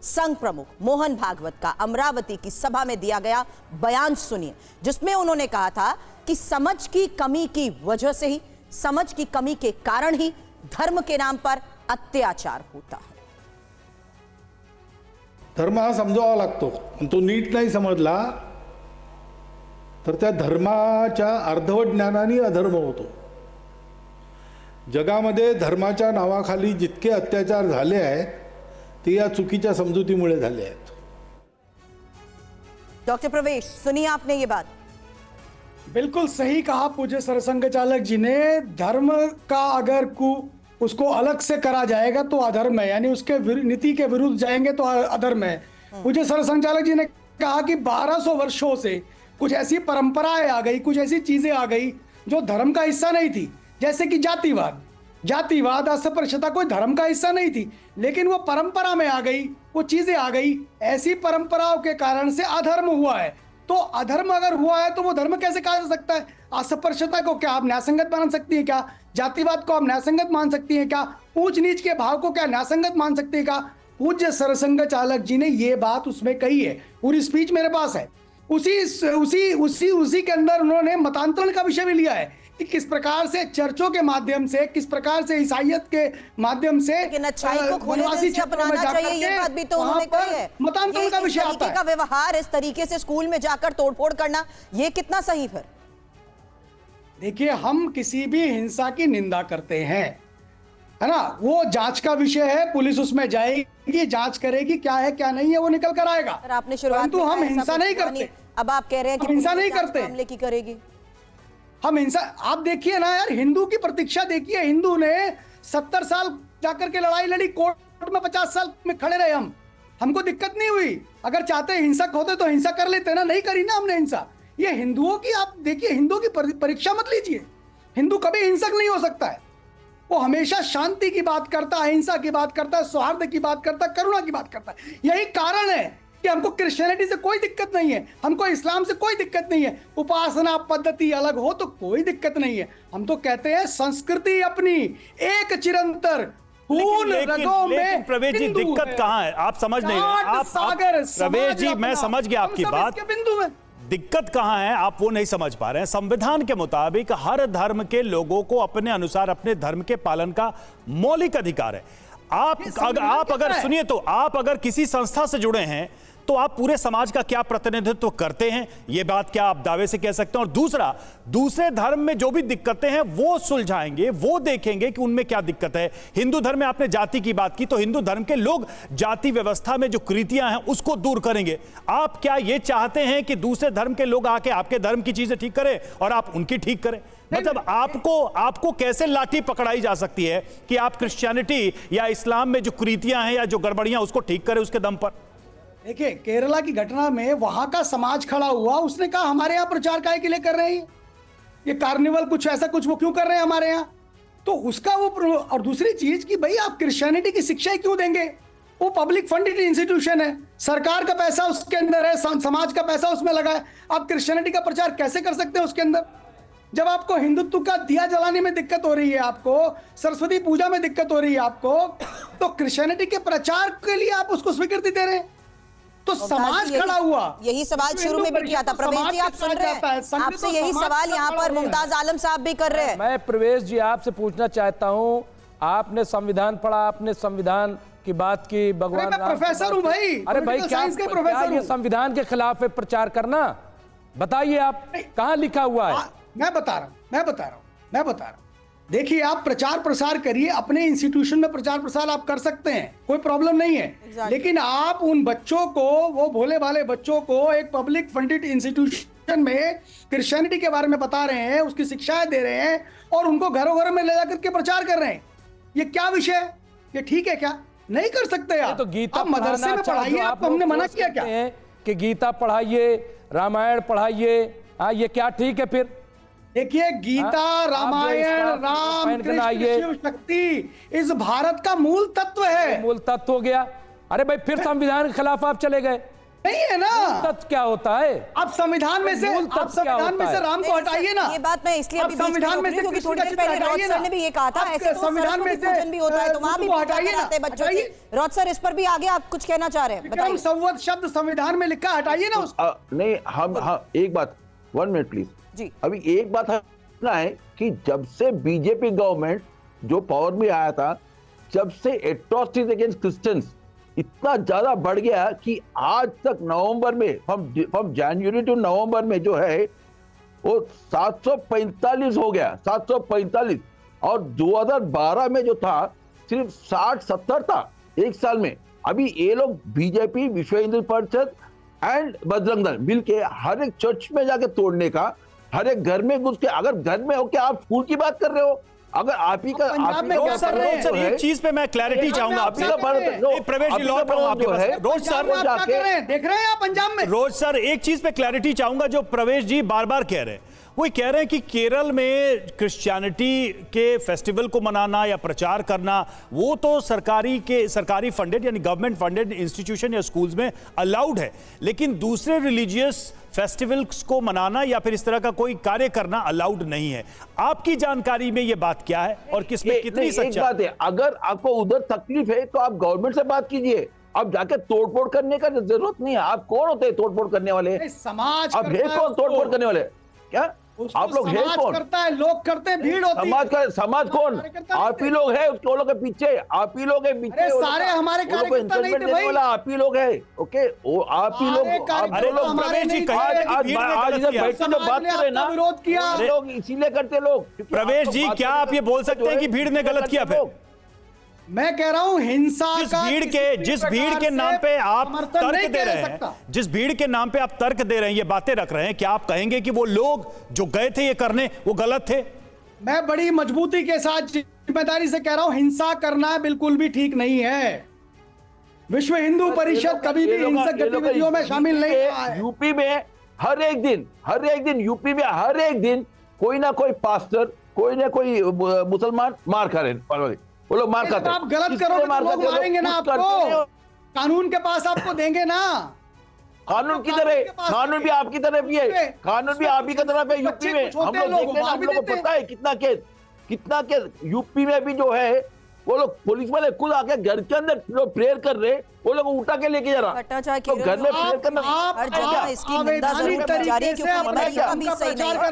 संघ प्रमुख मोहन भागवत का अमरावती की सभा में दिया गया बयान सुनिए, जिसमें उन्होंने कहा था कि समझ की कमी की वजह से ही, समझ की कमी के कारण ही धर्म के नाम पर अत्याचार होता है। धर्म हा समजावा लागतो, तो नीट नाही समजला तर त्या धर्माच्या अर्धवट ज्ञानाने अधर्म होतो। जगामध्ये धर्माच्या नावाखाली जितके अत्याचार झाले आहेत ते या चुकीच्या समजुतीमुळे झाले आहेत। डॉक्टर प्रवेश, सुनिए आपने ये बात। बिल्कुल सही कहा पूज्य सरसंघ चालक जी ने। धर्म का अगर उसको अलग से करा जाएगा तो अधर्म है, यानी उसके नीति के विरुद्ध जाएंगे तो अधर्म है। पूज्य सरसंघ चालक जी ने कहा कि 1200 वर्षों से कुछ ऐसी परंपराएं आ गई, कुछ ऐसी चीजें आ गई जो धर्म का हिस्सा नहीं थी, जैसे कि जातिवाद अस्पृश्यता कोई धर्म का हिस्सा नहीं थी, लेकिन वो परंपरा में आ गई, वो चीजें आ गई। ऐसी परंपराओं के कारण से अधर्म हुआ है। तो अधर्म अगर हुआ है तो वो धर्म कैसे कहा जा सकता है? अस्पृश्यता को क्या आप न्यायसंगत मान सकती है क्या? जातिवाद को आप न्यायसंगत मान सकती है क्या? ऊंच नीच के भाव को क्या न्यायसंगत मान सकती है क्या? पूज्य सरसंघ चालक जी ने ये बात उसमें कही है, पूरी स्पीच मेरे पास है। उसी के अंदर उन्होंने मतांतरण का विषय भी लिया है कि किस प्रकार से चर्चों के माध्यम से, किस प्रकार से ईसाइयत के माध्यम से वनवासी क्षेत्रों में जाकर ये बात भी तो उन्होंने कही है। मतांतरण का विषय आता है। का व्यवहार इस तरीके से स्कूल में जाकर तोड़फोड़ करना, ये कितना सही फिर? देखिए, हम किसी भी हिंसा की निंदा करते हैं, है ना, वो जांच का विषय है, पुलिस उसमें जाएगी, जांच करेगी क्या है क्या नहीं है, वो निकल कर आएगा। आपने शुरुआत परंतु हम हिंसा नहीं करते। अब आप कह रहे हैं कि हिंसा नहीं करते, मामले की करेगी। हम हिंसा, आप देखिए ना यार, हिंदू की प्रतीक्षा देखिए। हिंदू ने 70 साल जाकर के लड़ाई लड़ी, कोर्ट में 50 साल में खड़े रहे। हमको दिक्कत नहीं हुई। अगर चाहते हिंसक होते तो हिंसा कर लेते ना, नहीं करी ना हमने हिंसा। ये हिंदुओं की, आप देखिए, हिंदुओं की परीक्षा मत लीजिए। हिंदू कभी हिंसक नहीं हो सकता है। वो हमेशा शांति की बात करता है, अहिंसा की बात करता है, सौहार्द की बात करता है, करुणा की बात करता है। यही कारण है कि हमको क्रिश्चियनिटी से कोई दिक्कत नहीं है, हमको इस्लाम से कोई दिक्कत नहीं है। उपासना पद्धति अलग हो तो कोई दिक्कत नहीं है। हम तो कहते हैं संस्कृति अपनी एक चिरंतर, लेकिन प्रवेश जी, दिक्कत कहाँ है? आप समझ नहीं रहे। प्रवेश जी, मैं समझ गया आपकी बात। बिंदु में दिक्कत कहां है, आप वो नहीं समझ पा रहे हैं। संविधान के मुताबिक हर धर्म के लोगों को अपने अनुसार अपने धर्म के पालन का मौलिक अधिकार है। आप अगर सुनिए, तो आप अगर किसी संस्था से जुड़े हैं तो आप पूरे समाज का क्या प्रतिनिधित्व करते हैं, ये बात क्या आप दावे से कह सकते हैं? और दूसरा, दूसरे धर्म में जो भी दिक्कतें हैं वो सुलझाएंगे, वो देखेंगे कि उनमें क्या दिक्कत है। हिंदू धर्म में आपने जाति की बात की, तो हिंदू धर्म के लोग जाति व्यवस्था में जो कुरीतियां हैं उसको दूर करेंगे। आप क्या ये चाहते हैं कि दूसरे धर्म के लोग आके आपके धर्म की चीजें ठीक करें और आप उनकी ठीक करें? मतलब आपको कैसे लाठी पकड़ाई जा सकती है कि आप क्रिश्चियनिटी या इस्लाम में जो कुरीतियां हैं या जो गड़बड़ियां उसको ठीक करें उसके दम पर? देखिए, केरला की घटना में वहां का समाज खड़ा हुआ, उसने कहा हमारे यहाँ प्रचार काहे के लिए कर रहे हैं, ये कार्निवल कुछ ऐसा कुछ वो क्यों कर रहे हैं हमारे यहाँ? तो उसका वो, और दूसरी चीज कि भाई आप क्रिश्चियनिटी की शिक्षा क्यों देंगे? वो पब्लिक फंडेड इंस्टीट्यूशन है, सरकार का पैसा उसके अंदर है, समाज का पैसा उसमें लगा है। आप क्रिश्चियनिटी का प्रचार कैसे कर सकते हैं उसके अंदर? जब आपको हिंदुत्व का दिया जलाने में दिक्कत हो रही है, आपको सरस्वती पूजा में दिक्कत हो रही है आपको, तो क्रिश्चियनिटी के प्रचार के लिए आप उसको स्वीकृति दे रहे हैं। तो समाज खड़ा हुआ। यही सवाल शुरू में भी किया था प्रवेश जी, आप सुन रहे हैं, आपसे यही सवाल यहाँ पर मुमताज आलम साहब भी कर रहे हैं। मैं प्रवेश जी आपसे पूछना चाहता हूँ, आपने संविधान पढ़ा, आपने संविधान की बात की, भगवान प्रोफेसर हूँ भाई। अरे भाई, क्या ये संविधान के खिलाफ है प्रचार करना? बताइए, आप कहाँ लिखा हुआ है? मैं बता रहा हूँ। देखिए, आप प्रचार प्रसार करिए, अपने इंस्टीट्यूशन में प्रचार प्रसार आप कर सकते हैं, कोई प्रॉब्लम नहीं है। लेकिन आप उन बच्चों को, वो भोले भाले बच्चों को एक पब्लिक फंडेड इंस्टीट्यूशन में क्रिश्चियनिटी के बारे में बता रहे हैं, उसकी शिक्षाएं दे रहे हैं और उनको घरों घरों में ले जाकर के प्रचार कर रहे हैं। ये क्या विषय है? ये ठीक है क्या? नहीं कर सकते आप। तो गीता मदरसे में पढ़ाइए, आप हमने मना किया क्या कि गीता पढ़ाइए, रामायण पढ़ाइए? ये क्या ठीक है फिर? देखिए, गीता, रामायण, राम, कृष्ण, शिव शक्ति इस भारत का मूल तत्व है। मूल तत्व हो गया। अरे भाई, फिर संविधान के खिलाफ आप चले गए। नहीं है ना। तत्व क्या होता है? आप संविधान में से मूल तत्व आप संविधान में क्या से होता है? राम को हटाइए ना। ये बात मैं इसलिए आप अभी बीच में संविधान रोक में रही से हूँ क्योंकि कृष्ण थोड़ी का देर चित्र पहले रॉड हटाइए सर ना। ने भी ये कहा था, आप ऐसे तो संविधान में सरस्वती से पूजन भी होता है तो वहां भी को पूजा हटाइए ना, कराते हैं बच्चों से। हटाइए। रॉड सर इस पर भी आगे आप कुछ कहना चाह रहे हैं, विक्रम बताइए। संवत शब्द संविधान में लिखा, हटाइए ना उसको। नहीं, हम एक बात, 1 मिनट प्लीज। जी। अभी एक बात है कि जब से बीजेपी गवर्नमेंट जो पावर में आया था, जब से एट्रोसिटीज अगेंस्ट क्रिश्चियंस इतना ज्यादा बढ़ गया कि आज तक नवंबर में फ्रॉम जनवरी टू नवंबर में जो है वो 745 हो गया, 745। और 2012 में जो था सिर्फ 60-70 था एक साल में। अभी ये लोग बीजेपी, विश्व हिंदू परिषद एंड बजरंग दल मिलके हर एक चर्च में जाके तोड़ने का, हर एक घर में घुस के, अगर घर में हो के आप स्कूल की बात कर रहे हो, अगर आप ही का पंजाब में क्या कर रहे हैं? सर एक चीज पे मैं क्लैरिटी चाहूंगा आपसे। प्रवेश जी लौट रहा हूं आपके पास। रोज पंजाब में आप क्या कर रहे हैं? देख रहे हैं आप पंजाब में? रोज सर एक चीज पे क्लैरिटी चाहूंगा जो प्रवेश जी बार बार कह रहे हैं। वो कह रहे हैं कि केरल में क्रिश्चियनिटी के फेस्टिवल को मनाना या प्रचार करना वो तो सरकारी फंडेड यानी गवर्नमेंट फंडेड इंस्टीट्यूशन या स्कूल्स में अलाउड है, लेकिन दूसरे रिलीजियस फेस्टिवल्स को मनाना या फिर इस तरह का कोई कार्य करना अलाउड नहीं है। आपकी जानकारी में ये बात क्या है और किसमें कितनी सच्चाई? एक बात है, अगर आपको उधर तकलीफ है तो आप गवर्नमेंट से बात कीजिए। आप जाके तोड़फोड़ करने का जरूरत नहीं है। आप कौन होते हैं तोड़फोड़ करने वाले? समाज आप है कौन तोड़फोड़ करने वाले? क्या आप लोग है कौन? करता है, लोग करते हैं, भीड़ होती है। समाज कौन? आप ही लोग हैं उसके लोग के पीछे, आप ही लोग हैं पीछे। अरे सारे हमारे कार्यकर्ता नहीं थे भाई। आप ही लोग हैं, ओके? वो आप ही लोग, अरे लोग प्रवेश जी आज इधर बैठ के जो बात कर रहे हैं ना, विरोध किया लोग इसीलिए करते लोग। प्रवेश जी क्या आप ये बोल सकते हैं कि भीड़ ने गलत किया? फिर मैं कह रहा हूं हिंसा जिस भीड़ के नाम पे आप तर्क दे रहे हैं, जिस भीड़ के नाम पे आप तर्क दे रहे हैं, ये बातें रख रहे हैं, क्या आप कहेंगे कि वो लोग जो गए थे ये करने वो गलत थे? मैं बड़ी मजबूती के साथ जिम्मेदारी से कह रहा हूं, हिंसा करना बिल्कुल भी ठीक नहीं है। विश्व हिंदू परिषद कभी भी हिंसक गतिविधियों में शामिल नहीं हुआ है। यूपी में हर एक दिन यूपी में हर एक दिन कोई ना कोई पास्टर, कोई ना कोई मुसलमान मार खा रहे हैं। वो लोग मार खाते हैं। आप गलत करोगे तो लोग मारेंगे ना आपको। कानून के पास आपको देंगे ना। कानून की तरह, कानून भी आपकी तरफ ही है, कानून भी आप ही की तरफ है। यूपी में हम लोग देखते हैं, हम लोग को पता है कितना केस यूपी में भी जो है, वो लोग पुलिस वाले खुद आके घर के अंदर जो प्रेयर कर रहे, वो लोग उठा के लेके जा रहा। तो घर में प्रेयर करना हर जगह इसकी निंदा जरूर की जा रही है क्योंकि ये तरीका भी सही नहीं है।